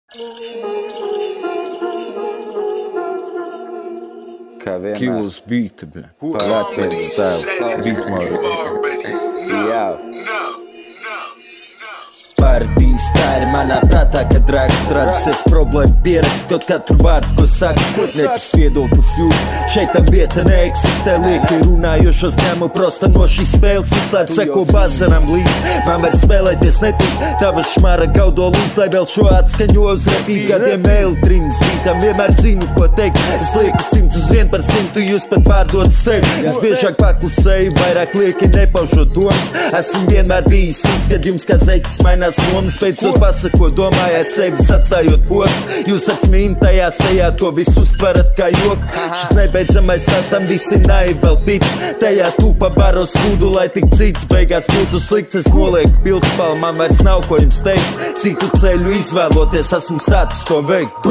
Kā vienmēr. Kilos beati, bļa. Latvijas stēlu. Beatmore. Jā. Partijas tā ir manā prātā, kad drāks strādās. Es problēmu pierakstu kaut katru vārdu, ko saka. Nekas viedoklis jūs, šeit tam vieta neeksistē. Lieki runājošos ņemu prosta no šīs spēles. Izslēdz seko bazaram līdz. Man var spēlēties netik. Tava šmara gaudo līdz, lai vēl šo atskaņo uz repī. Gadiem mēltrīnas bītam, vienmēr zinu, ko teikt. Es lieku 100 uz 1%, jūs pat pārdod sevi. Es biežāk paklusēju, vairāk lieki nepaužot domas. Esmu vienmēr bijis īsts, kad jums kā zeķis mainās lomas. Beidzot pasako, domājāt sevis atstājot postu. Jūs atsmīn tajā sejā, to visu uztverat kā joku. Šis nebeidzamais tās tam visi naivi vēl tic. Tajā tūpa baro sūdu, lai tik cits beigās būtu slikts. Es nolieku pildspālu, man vairs nav ko jums teikt. Citu ceļu izvēloties, esmu sācis to veikt.